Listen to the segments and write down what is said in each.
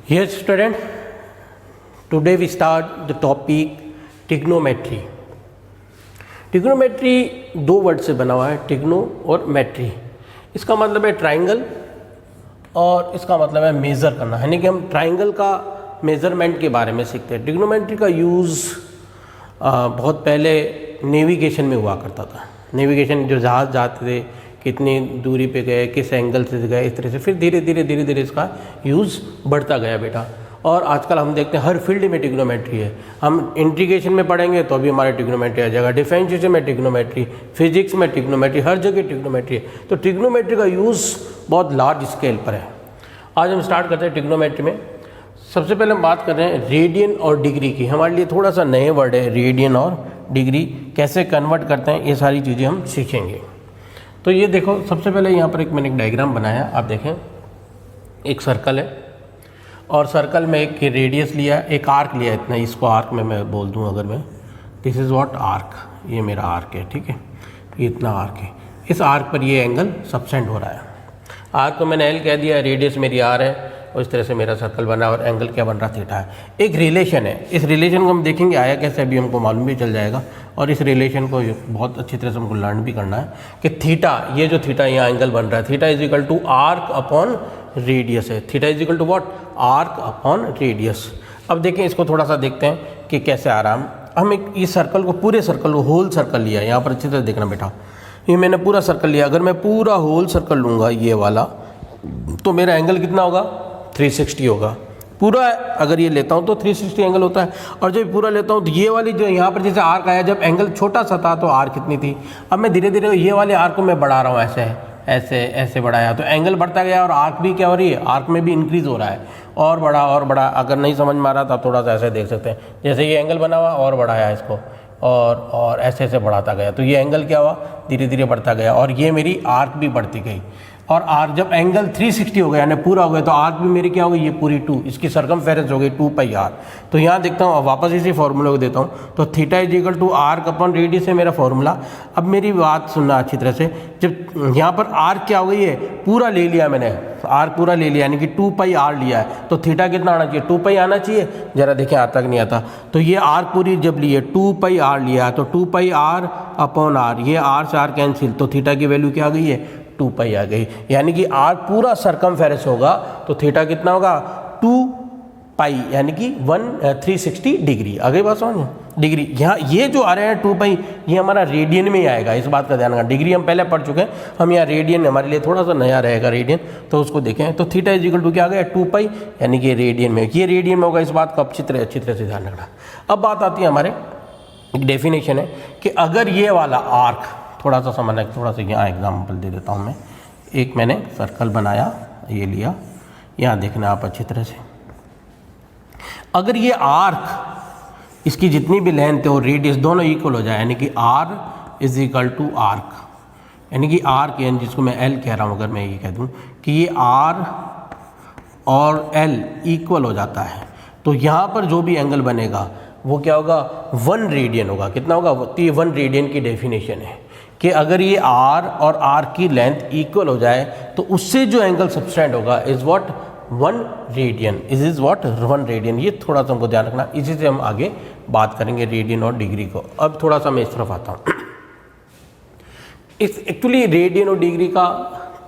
Yes, student. Today we start the topic trigonometry. Trigonometry दो word से बना हुआ है, ट्रिग्नो और मेट्री. इसका मतलब है ट्राइंगल और इसका मतलब है मेज़र करना, यानी कि हम ट्राइंगल का मेज़रमेंट के बारे में सीखते हैं. ट्रिग्नोमेट्री का यूज़ बहुत पहले नेविगेशन में हुआ करता था. नेविगेशन जो जहाज़ जाते थे, कितनी दूरी पे गए, किस एंगल से गए, इस तरह से फिर धीरे धीरे इसका यूज़ बढ़ता गया बेटा. और आजकल हम देखते हैं हर फील्ड में ट्रिग्नोमेट्री है. हम इंटीग्रेशन में पढ़ेंगे तो अभी हमारे ट्रिग्नोमेट्री आ जाएगा, डिफरेंशिएशन में ट्रिग्नोमेट्री, फिजिक्स में ट्रिग्नोमेट्री, हर जगह ट्रिग्नोमेट्री है. तो ट्रिग्नोमेट्री का यूज़ बहुत लार्ज स्केल पर है. आज हम स्टार्ट करते हैं ट्रिग्नोमेट्री में. सबसे पहले हम बात कर रहे हैं रेडियन और डिग्री की. हमारे लिए थोड़ा सा नए वर्ड है रेडियन और डिग्री. कैसे कन्वर्ट करते हैं ये सारी चीज़ें हम सीखेंगे. तो ये देखो, सबसे पहले यहाँ पर मैंने एक डायग्राम बनाया. आप देखें, एक सर्कल है और सर्कल में एक रेडियस लिया, एक आर्क लिया इतना. इसको आर्क में मैं बोल दूँ अगर मैं, दिस इज़ व्हाट आर्क. ये मेरा आर्क है, ठीक है, ये इतना आर्क है. इस आर्क पर ये एंगल सबसेंड हो रहा है. आर्क को मैंने एल कह दिया, रेडियस मेरी आर है और इस तरह से मेरा सर्कल बना और एंगल क्या बन रहा, थीटा है. एक रिलेशन है, इस रिलेशन को हम देखेंगे आया कैसे, अभी हमको मालूम भी चल जाएगा. और इस रिलेशन को बहुत अच्छी तरह से हमको लर्न भी करना है कि थीटा, ये जो थीटा यहाँ एंगल बन रहा है, theta is equal to arc upon radius है. Theta is equal to what, arc upon radius. अब देखें, इसको थोड़ा सा देखते हैं कि कैसे आ रहा है. हम एक इस सर्कल को, पूरे सर्कल को, होल सर्कल लिया. यहाँ पर अच्छी तरह देखना बेटा, ये मैंने पूरा सर्कल लिया. अगर मैं पूरा होल सर्कल लूँगा ये वाला, तो मेरा एंगल कितना होगा, 360 होगा. पूरा अगर ये लेता हूँ तो 360 एंगल होता है. और जब पूरा लेता हूँ तो ये वाली जो यहाँ पर जैसे आर्क आया, जब एंगल छोटा सा था तो आर्क कितनी थी. अब मैं धीरे धीरे ये वाले आर्क को मैं बढ़ा रहा हूँ, ऐसे ऐसे ऐसे बढ़ाया तो एंगल बढ़ता गया और आर्क भी क्या हो रही है, आर्क में भी इंक्रीज़ हो रहा है. और बड़ा. अगर नहीं समझ में आ रहा तो आप थोड़ा सा ऐसे देख सकते हैं, जैसे ये एंगल बना हुआ और बढ़ाया इसको और ऐसे ऐसे बढ़ाता गया तो ये एंगल क्या हुआ, धीरे धीरे बढ़ता गया और ये मेरी आर्क भी बढ़ती गई. और आर्क जब एंगल 360 हो गया यानी पूरा हो गया तो आर्क भी मेरी क्या हो गई, ये पूरी 2, इसकी सर्कमफेरेंस हो गई 2 पाई आर. तो यहाँ देखता हूँ, वापस इसी फॉर्मूले को देता हूँ. तो theta is equal to arc upon radius है मेरा फॉर्मूला. अब मेरी बात सुनना अच्छी तरह से, जब यहाँ पर आर्क क्या हो गई है, पूरा ले लिया मैंने, आर्क पूरा ले लिया यानी कि 2 पाई आर लिया है. तो थीटा कितना आना चाहिए, 2 पाई आना चाहिए. जरा देखें आता कि नहीं आता. तो ये आर्क पूरी जब लिए 2 पाई आर लिया तो 2 पाई आर अपॉन आर, ये आर से आर कैंसिल, तो थीटा की वैल्यू क्या आ गई है, 2 पाई आ गई. यानी कि आर पूरा सरकमफेरेंस होगा तो थीटा कितना होगा, 2 पाई यानी कि 360 डिग्री. आ गई बात समझ, डिग्री. यहाँ ये जो आ रहे हैं 2 पाई, ये हमारा रेडियन में ही आएगा, इस बात का ध्यान रखना. डिग्री हम पहले पढ़ चुके हैं, हम यहाँ रेडियन, हमारे लिए थोड़ा सा नया रहेगा रेडियन, तो उसको देखें. तो थीटा इज इक्वल टू क्या आ गया, 2 पाई यानी कि रेडियन में, ये रेडियन में होगा. इस बात का अच्छी तरह से ध्यान रखना. अब बात आती है हमारे, एक डेफिनेशन है कि अगर ये वाला आर्क, थोड़ा सा समझना, थोड़ा सा यहाँ एग्जाम्पल दे देता हूँ मैं. एक मैंने सर्कल बनाया, ये लिया, यहाँ देखना आप अच्छी तरह से. अगर ये आर्क, इसकी जितनी भी लेंथ है और रेडियस दोनों इक्वल हो जाए, यानी कि r is equal to arc, यानी कि आर्क यानी जिसको मैं एल कह रहा हूँ, अगर मैं ये कह दूँ कि ये आर और एल इक्वल हो जाता है, तो यहाँ पर जो भी एंगल बनेगा वो क्या होगा, 1 रेडियन होगा. कितना होगा, तो ये 1 रेडियन की डेफिनेशन है कि अगर ये आर और आर की लेंथ इक्वल हो जाए तो उससे जो एंगल सबसेंड होगा is what, 1 radian. Is what, 1 radian. ये थोड़ा सा हमको ध्यान रखना. इसी से हम आगे बात करेंगे रेडियन और डिग्री को. अब थोड़ा सा मैं इस तरफ आता हूँ. इस एक्चुअली रेडियन और डिग्री का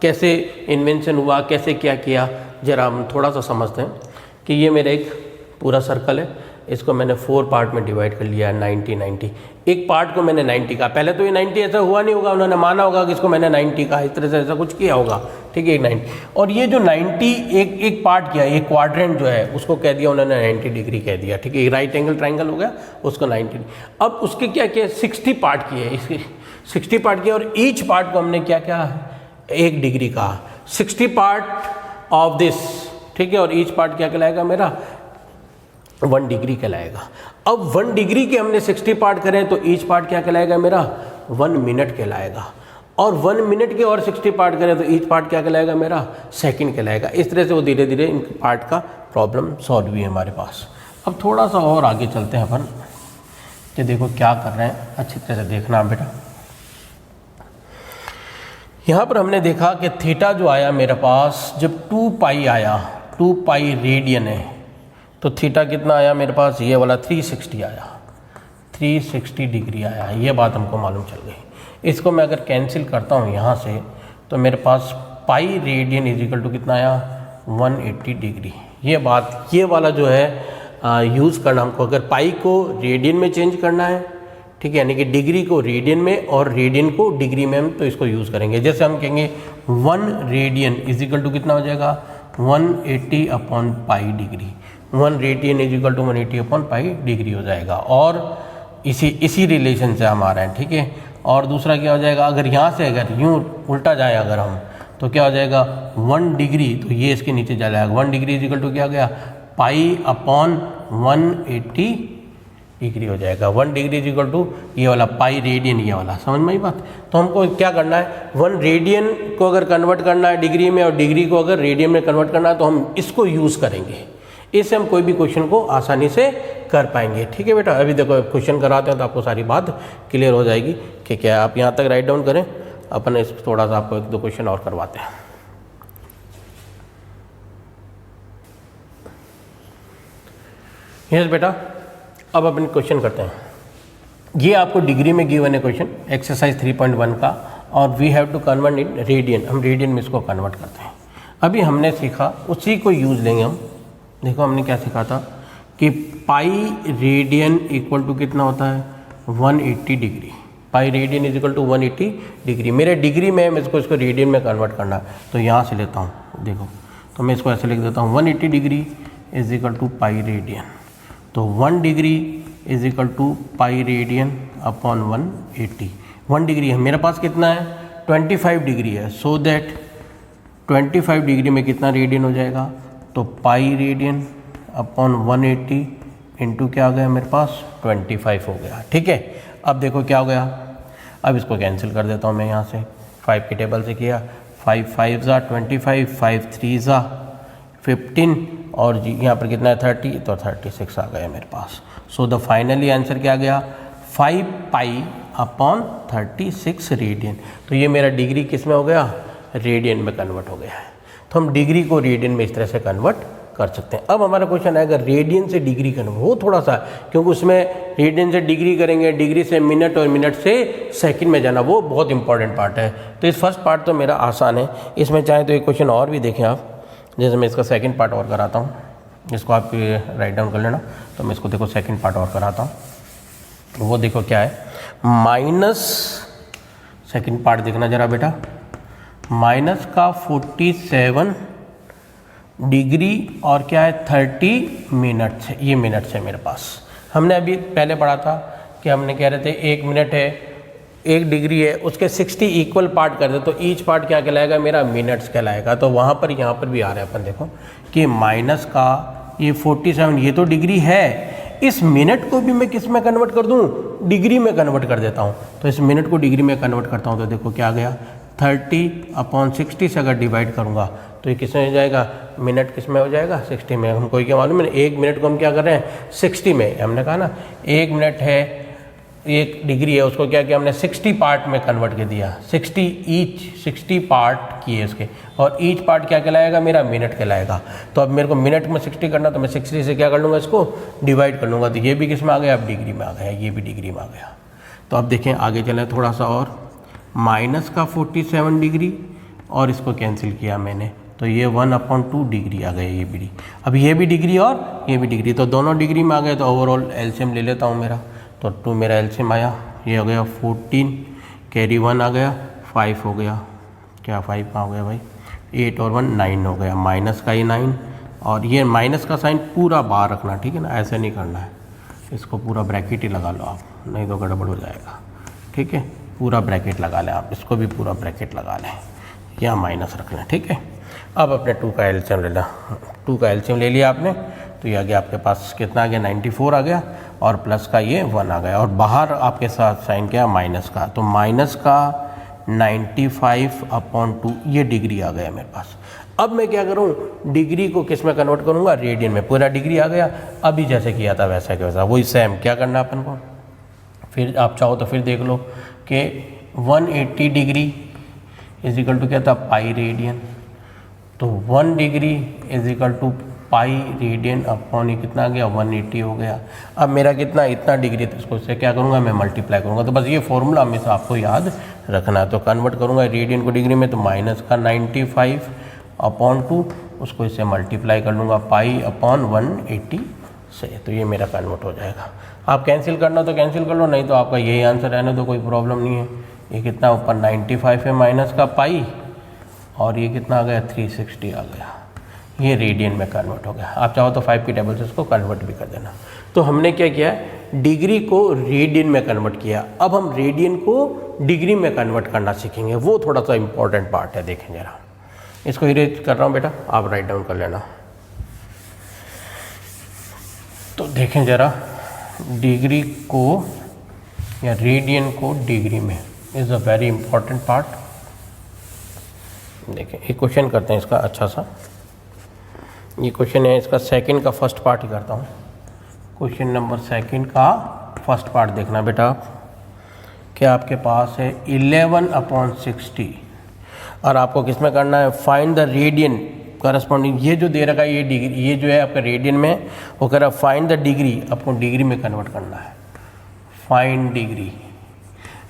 कैसे इन्वेंशन हुआ, कैसे क्या किया, जरा हम थोड़ा सा समझते हैं. कि ये मेरा एक पूरा सर्कल है, इसको मैंने 4 पार्ट में डिवाइड कर लिया है, 90. एक पार्ट को मैंने 90 कहा. पहले तो ये 90 ऐसा हुआ नहीं होगा, उन्होंने माना होगा कि इसको मैंने 90 कहा, इस तरह से ऐसा कुछ किया होगा, ठीक है, 90. और ये जो 90 एक पार्ट किया, एक क्वाड्रेंट जो है उसको कह दिया उन्होंने 90 डिग्री कह दिया, ठीक है. एक राइट एंगल ट्राइंगल हो गया, उसको 90. अब उसके क्या किया, 60 पार्ट किए, इसके 60 पार्ट किया और ईच पार्ट को हमने क्या क्या 1 डिग्री कहा. 60 पार्ट ऑफ दिस, ठीक है, और ईच पार्ट क्या कहलाएगा मेरा, 1 डिग्री कहलाएगा. अब 1 डिग्री के हमने 60 पार्ट करें तो ईच पार्ट क्या कहलाएगा मेरा, 1 मिनट कहलाएगा. और 1 मिनट के और 60 पार्ट करें तो ईच पार्ट क्या कहलाएगा मेरा, सेकंड कहलाएगा. इस तरह से वो धीरे धीरे इन पार्ट का प्रॉब्लम सॉल्व हुई है हमारे पास. अब थोड़ा सा और आगे चलते हैं अपन, कि देखो क्या कर रहे हैं, अच्छी तरह से देखना बेटा. यहाँ पर हमने देखा कि थीटा जो आया मेरे पास, जब 2 पाई आया 2 पाई रेडियन है, तो थीटा कितना आया मेरे पास, ये वाला 360 आया, 360 डिग्री आया। ये बात हमको मालूम चल गई। इसको मैं अगर कैंसिल करता हूँ यहाँ से, तो मेरे पास pi radian is equal to कितना आया, 180 डिग्री। ये बात, ये वाला जो है यूज़ करना हमको, अगर पाई को रेडियन में चेंज करना है, ठीक है, यानी कि डिग्री को रेडियन में और रेडियन को डिग्री में, हम तो इसको यूज़ करेंगे। जैसे हम कहेंगे 1 रेडियन इज इक्वल टू कितना हो जाएगा, 180 upon pi degree. 1 radian is equal to 180 upon pi degree हो जाएगा। और इसी रिलेशन से हम आ रहे हैं, ठीक है। और दूसरा क्या हो जाएगा, अगर यहाँ से अगर यूँ उल्टा जाए अगर हम, तो क्या हो जाएगा 1 डिग्री, तो ये इसके नीचे जा जाएगा। 1 डिग्री इज इक्वल टू क्या गया, पाई अपॉन 180 डिग्री हो जाएगा। 1 डिग्री इज इक्वल टू ये वाला पाई रेडियन, ये वाला, समझ में आई बात। तो हमको क्या करना है, 1 रेडियन को अगर कन्वर्ट करना है डिग्री में और डिग्री को अगर रेडियन में कन्वर्ट करना है, तो हम इसको यूज़ करेंगे। इससे हम कोई भी क्वेश्चन को आसानी से कर पाएंगे, ठीक है बेटा। अभी देखो क्वेश्चन कराते हैं तो आपको सारी बात क्लियर हो जाएगी कि क्या। आप यहाँ तक राइट डाउन करें, अपन इस थोड़ा सा आपको 1-2 क्वेश्चन और करवाते हैं। यस बेटा, अब अपन क्वेश्चन करते हैं। ये आपको डिग्री में गिवन है क्वेश्चन, एक्सरसाइज 3.1 का, और we have to convert in radian. हम रेडियन में इसको कन्वर्ट करते हैं। अभी हमने सीखा, उसी को यूज़ लेंगे हम। देखो हमने क्या सीखा था कि पाई रेडियन इक्वल टू कितना होता है, 180 degree. Pi radian is equal to 180 degree. मेरे डिग्री में मैं इसको रेडियन में कन्वर्ट करना है, तो यहाँ से लेता हूँ। देखो, तो मैं इसको ऐसे लिख देता हूँ, 180 degree is equal to pi radian. तो 1 degree is equal to pi radian upon 180। 1 degree है मेरे पास, कितना है, 25 डिग्री है। सो दैट 25 डिग्री में कितना रेडियन हो जाएगा, तो पाई रेडियन अपॉन 180 इंटू क्या हो गया मेरे पास, 25 हो गया, ठीक है। अब देखो क्या हो गया, अब इसको कैंसिल कर देता हूँ मैं यहाँ से। 5 की टेबल से किया, 5 5 ज़ा 25, 5 3 ज़ा 15, और जी यहाँ पर कितना है 30, तो 36 आ गया मेरे पास। सो द फाइनली आंसर क्या गया, 5 पाई अपॉन 36 रेडियन। तो ये मेरा डिग्री किस में हो गया, रेडियन में कन्वर्ट हो गया है। तो हम डिग्री को रेडियन में इस तरह से कन्वर्ट कर सकते हैं। अब हमारा क्वेश्चन है, अगर रेडियन से डिग्री कन्वर्ट, वो थोड़ा सा, क्योंकि उसमें रेडियन से डिग्री करेंगे, डिग्री से मिनट और मिनट से सेकंड में जाना, वो बहुत इंपॉर्टेंट पार्ट है। तो इस फर्स्ट पार्ट तो मेरा आसान है। इसमें चाहे तो एक क्वेश्चन और भी देखें आप, जैसे मैं इसका सेकंड पार्ट और कराता हूँ, इसको आप राइट डाउन कर लेना। तो मैं इसको देखो सेकंड पार्ट और कराता हूँ। तो वो देखो क्या है, माइनस, सेकंड पार्ट देखना जरा बेटा, माइनस का 47 डिग्री और क्या है 30 मिनट्स है। ये मिनट्स है मेरे पास। हमने अभी पहले पढ़ा था कि हमने कह रहे थे 1 मिनट है, 1 डिग्री है, उसके 60 इक्वल पार्ट कर दे तो ईच पार्ट क्या कहलाएगा, मेरा मिनट्स कहलाएगा। तो वहाँ पर यहाँ पर भी आ रहा है, अपन देखो कि माइनस का ये 47, ये तो डिग्री है, इस मिनट को भी मैं किस में कन्वर्ट कर दूँ, डिग्री में कन्वर्ट कर देता हूँ। तो इस मिनट को डिग्री में कन्वर्ट करता हूँ, तो देखो क्या आ गया, 30 अपॉन 60 से अगर डिवाइड करूँगा तो ये किस में हो जाएगा, मिनट किस में हो जाएगा, 60 में। हमको क्या मालूम है, 1 मिनट को हम क्या कर रहे हैं, 60 में। हमने कहा ना 1 मिनट है, 1 डिग्री है, उसको क्या किया हमने 60 पार्ट में कन्वर्ट कर दिया, 60 पार्ट किए इसके, और ईच पार्ट क्या कहलाएगा, मेरा मिनट कहलाएगा। तो अब मेरे को मिनट में 60 करना, तो मैं 60 से क्या कर लूँगा, इसको डिवाइड कर लूँगा। तो ये भी किस में आ गया, अब डिग्री में आ गया, ये भी डिग्री में आ गया। तो अब देखें आगे चलें थोड़ा सा और, माइनस का 47 डिग्री और इसको कैंसिल किया मैंने, तो ये 1/2 डिग्री आ गया, ये भी। अब ये भी डिग्री और ये भी डिग्री, तो दोनों डिग्री में आ गए। तो ओवरऑल एलसीएम ले लेता हूँ मेरा, तो 2 मेरा एलसीएम आया, ये हो गया 14, कैरी 1 आ गया, 5 हो गया, क्या 5 कहाँ हो गया भाई, 8 और 1 9 हो गया, माइनस का ये 9, और ये माइनस का साइन पूरा बाहर रखना, ठीक है ना, ऐसे नहीं करना है, इसको पूरा ब्रैकेट ही लगा लो आप, नहीं तो गड़बड़ हो जाएगा, ठीक है। पूरा ब्रैकेट लगा लें आप, इसको भी पूरा ब्रैकेट लगा लें, यहाँ माइनस रखना, ठीक है। अब अपने 2 का एलसीएम ले लें, 2 का एलसीएम ले लिया आपने, तो ये आ गया आपके पास कितना आ गया, 94 आ गया, और प्लस का ये 1 आ गया, और बाहर आपके साथ साइन क्या, माइनस का, तो माइनस का 95/2 ये डिग्री आ गया मेरे पास। अब मैं क्या करूं, डिग्री को किस में कन्वर्ट करूंगा, रेडियन में। पूरा डिग्री आ गया, अभी जैसे किया था वैसा के वैसा, वही सेम। क्या करना अपन को, फिर आप चाहो तो फिर देख लो कि 180 डिग्री इज इक्वल टू क्या था, पाई रेडियन, तो 1 degree is equal to pi radian upon, ये कितना आ गया 180 हो गया। अब मेरा कितना इतना डिग्री, तो इसको इससे क्या करूँगा मैं मल्टीप्लाई करूँगा। तो बस ये फॉर्मूला हमेशा आपको याद रखना है। तो कन्वर्ट करूँगा रेडियन को डिग्री में, तो माइनस का 95 अपॉन 2, उसको इससे मल्टीप्लाई कर लूँगा पाई अपॉन 180 से, तो ये मेरा कन्वर्ट हो जाएगा। आप कैंसिल करना तो कैंसिल कर लो, नहीं तो आपका यही आंसर रहने तो कोई प्रॉब्लम नहीं है। ये कितना ऊपर 95 है माइनस का पाई, और ये कितना आ गया 360 आ गया। ये रेडियन में कन्वर्ट हो गया। आप चाहो तो 5 की टेबल से इसको कन्वर्ट भी कर देना। तो हमने क्या किया है, डिग्री को रेडियन में कन्वर्ट किया। अब हम रेडियन को डिग्री में कन्वर्ट करना सीखेंगे, वो थोड़ा सा इंपॉर्टेंट पार्ट है। देखें जरा, इसको इरेज कर रहा हूँ बेटा, आप राइट डाउन कर लेना। तो देखें जरा, डिग्री को या रेडियन को डिग्री में is a very important part. देखें ये क्वेश्चन करते हैं इसका अच्छा सा। ये क्वेश्चन है इसका सेकंड का फर्स्ट पार्ट ही करता हूँ। क्वेश्चन नंबर सेकंड का फर्स्ट पार्ट देखना बेटा आप, क्या आपके पास है 11/60, और आपको किस में करना है, फाइंड द रेडियन करस्पॉन्डिंग। ये जो दे रखा है ये डिग्री, ये जो है आपका रेडियन में, वो कह रहा है फाइंड द डिग्री, आपको डिग्री में कन्वर्ट करना है। फाइंड डिग्री,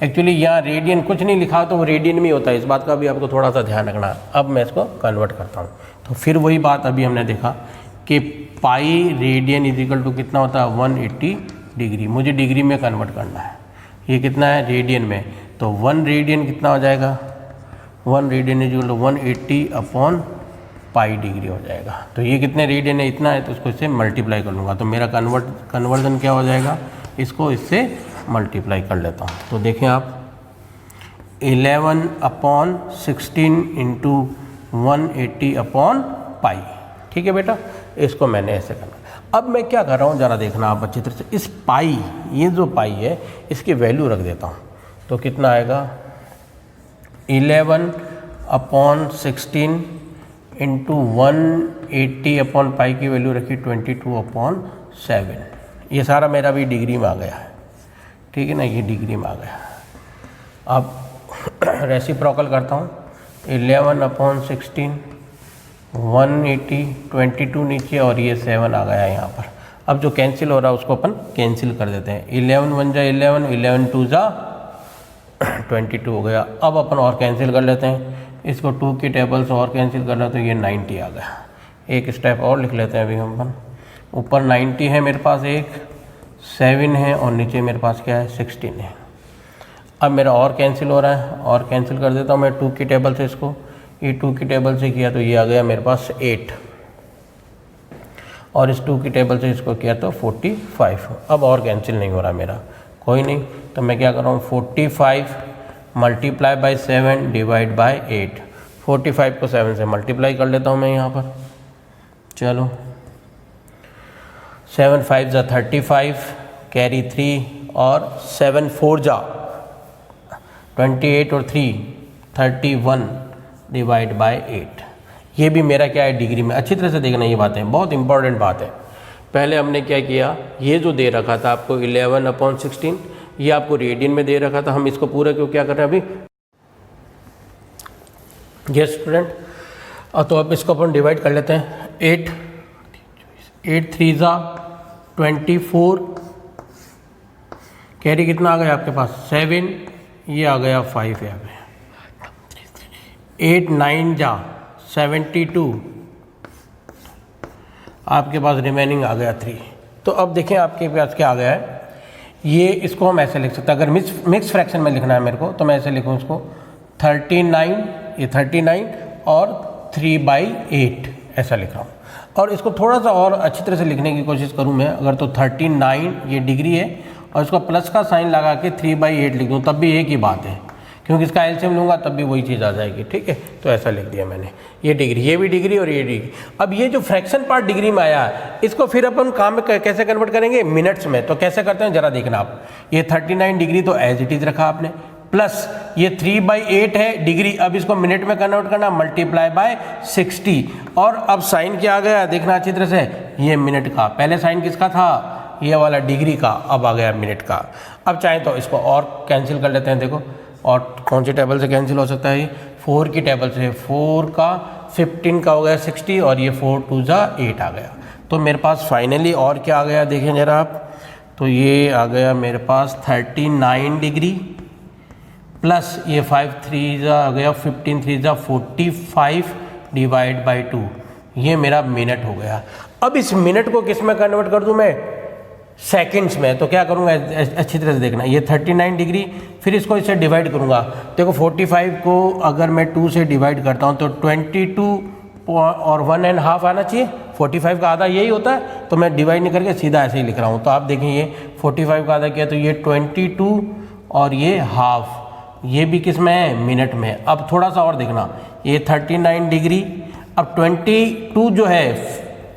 एक्चुअली यहाँ रेडियन कुछ नहीं लिखा तो वो रेडियन में होता है, इस बात का भी आपको थोड़ा सा ध्यान रखना। अब मैं इसको कन्वर्ट करता हूँ, तो फिर वही बात अभी हमने देखा कि pi radian is equal to कितना होता है 180 डिग्री। मुझे डिग्री में कन्वर्ट करना है। ये कितना है रेडियन में, तो 1 रेडियन कितना हो जाएगा, 1 radian is equal to 180 upon pi degree हो जाएगा। तो ये कितने रेडियन है, इतना है, तो इसको इससे मल्टीप्लाई कर लूँगा। तो मेरा कन्वर्जन क्या हो जाएगा, इसको इससे मल्टीप्लाई कर लेता हूँ। तो देखें आप 11/16 इंटू 180 अपॉन पाई, ठीक है बेटा। इसको मैंने ऐसे करना। अब मैं क्या कर रहा हूँ जरा देखना आप अच्छी तरह से, इस पाई, ये जो पाई है इसकी वैल्यू रख देता हूँ। तो कितना आएगा 11/16 इंटू 180 अपॉन पाई की वैल्यू रखी 22/7। ये सारा मेरा भी डिग्री में आ गया है, ठीक है ना, ये डिग्री में आ गया। अब रेसिप्रोकल करता हूँ, 11/16 180 22 नीचे और ये 7 आ गया यहाँ पर। अब जो कैंसिल हो रहा है उसको अपन कैंसिल कर देते हैं। 11 1 जा 11, 11 2 जा 22 हो गया। अब अपन और कैंसिल कर लेते हैं, इसको 2 की टेबल से और कैंसिल कर रहा तो ये 90 आ गया। एक स्टेप और लिख लेते हैं अभी हम अपन। ऊपर 90 है मेरे पास, एक 7 है और नीचे मेरे पास क्या है 16 है। अब मेरा और कैंसिल हो रहा है, और कैंसिल कर देता हूँ मैं 2 की टेबल से इसको। ये 2 की टेबल से किया तो ये आ गया मेरे पास 8, और इस 2 की टेबल से इसको किया तो 45। अब और कैंसिल नहीं हो रहा मेरा, कोई नहीं। तो मैं क्या कर रहा हूँ 45 मल्टीप्लाई बाई 7 डिवाइड बाई 8। 45 को 7 से मल्टीप्लाई कर लेता हूँ मैं यहाँ पर। चलो 7 5 जा 35, कैरी 3, और 7 4 जा 28 और 3 31 डिवाइड बाई 8। ये भी मेरा क्या है डिग्री में। अच्छी तरह से देखना, ये बातें बहुत इंपॉर्टेंट बात है। पहले हमने क्या किया, ये जो दे रखा था आपको 11/16, ये आपको रेडियन में दे रखा था। हम इसको पूरा क्यों क्या कर रहे हैं अभी, यस स्टूडेंट। तो अब इसको अपन डिवाइड कर लेते हैं। 8 3 जा 24, कैरी कितना आ गया आपके पास 7, ये आ गया 5 यहाँ पे। 8 9 जा 72, आपके पास रिमेनिंग आ गया 3। तो अब देखें आपके पास क्या आ गया है, ये इसको हम ऐसे लिख सकते हैं। अगर मिक्स फ्रैक्शन में लिखना है मेरे को, तो मैं ऐसे लिखूँ इसको 39, ये 39 और 3/8 ऐसा लिख रहा हूँ। और इसको थोड़ा सा और अच्छी तरह से लिखने की कोशिश करूँ मैं, अगर तो 39 ये डिग्री है और इसको प्लस का साइन लगा के 3/8 लिख दूँ, तब भी एक ही बात है, क्योंकि इसका एलसीएम लूँगा तब भी वही चीज़ आ जाएगी, ठीक है। तो ऐसा लिख दिया मैंने, ये डिग्री, ये भी डिग्री और ये डिग्री। अब ये जो फ्रैक्शन पार्ट डिग्री में आया है, इसको फिर अपन काम में कैसे कन्वर्ट करेंगे, मिनट्स में। तो कैसे करते हैं जरा देखना आप। ये 39 डिग्री तो एज इट इज़ रखा आपने, प्लस ये 3/8 है डिग्री। अब इसको मिनट में कन्वर्ट करना, मल्टीप्लाई बाय 60। और अब साइन क्या आ गया देखना अच्छी तरह से, ये मिनट का। पहले साइन किसका था, ये वाला डिग्री का, अब आ गया मिनट का। अब चाहे तो इसको और कैंसिल कर लेते हैं। देखो और कौन सी टेबल से कैंसिल हो सकता है, ये 4 की टेबल से। 4 का 15 का हो गया 60 और ये 4 2 जा 8 आ गया। तो मेरे पास फाइनली और क्या आ गया देखें ज़रा आप, तो ये आ गया मेरे पास 39 डिग्री प्लस ये 5 3 जा आ गया 15 3 जा 45 डिवाइड बाई 2, ये मेरा मिनट हो गया। अब इस मिनट को किस में कन्वर्ट कर दूं मैं, सेकंड्स में। तो क्या करूंगा अच्छी तरह से देखना, ये 39 डिग्री फिर इसको इससे डिवाइड करूंगा। देखो 45 को अगर मैं 2 से डिवाइड करता हूं तो 22 और 1.5 आना चाहिए, 45 का आधा यही होता है, तो मैं डिवाइड नहीं करके सीधा ऐसे ही लिख रहा हूँ। तो आप देखें ये 45 का आधा किया तो ये 22 और ये हाफ, ये भी किस में है, मिनट में। अब थोड़ा सा और देखना, ये 39 डिग्री, अब 22 जो है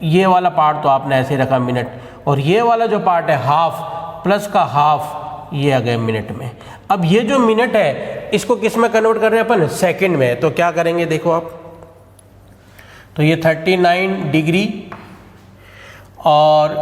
ये वाला पार्ट तो आपने ऐसे ही रखा मिनट, और ये वाला जो पार्ट है हाफ प्लस का हाफ, ये आ गए मिनट में। अब ये जो मिनट है इसको किस में कन्वर्ट कर रहे हैं अपन, सेकंड में। तो क्या करेंगे देखो आप, तो ये 39 डिग्री और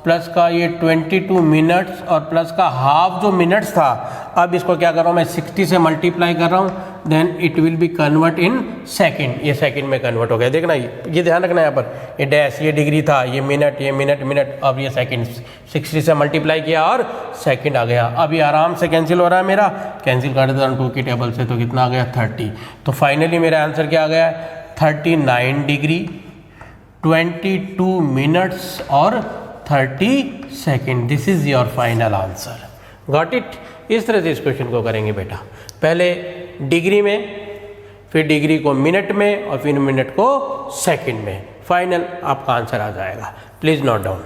प्लस का ये 22 मिनट्स और प्लस का हाफ जो मिनट्स था, अब इसको क्या कर रहा हूँ मैं 60 से मल्टीप्लाई कर रहा हूँ, then it will be convert in second, ये सेकंड में कन्वर्ट हो गया। देखना ये ध्यान रखना यहाँ पर, ये डैश ये डिग्री था, ये मिनट ये मिनट मिनट, अब ये सेकंड, 60 से मल्टीप्लाई किया और सेकंड आ गया। अब ये आराम से कैंसिल हो रहा है मेरा, कैंसिल कर देता हूँ 2 की टेबल से, तो कितना आ गया 30। तो फाइनली मेरा आंसर क्या आ गया, 39 डिग्री 22 मिनट्स और 30 second. This is your final answer. Got it. इस तरह से इस क्वेश्चन को करेंगे बेटा, पहले डिग्री में, फिर डिग्री को मिनट में और फिर मिनट को सेकंड में, फाइनल आपका आंसर आ जाएगा। Please note down.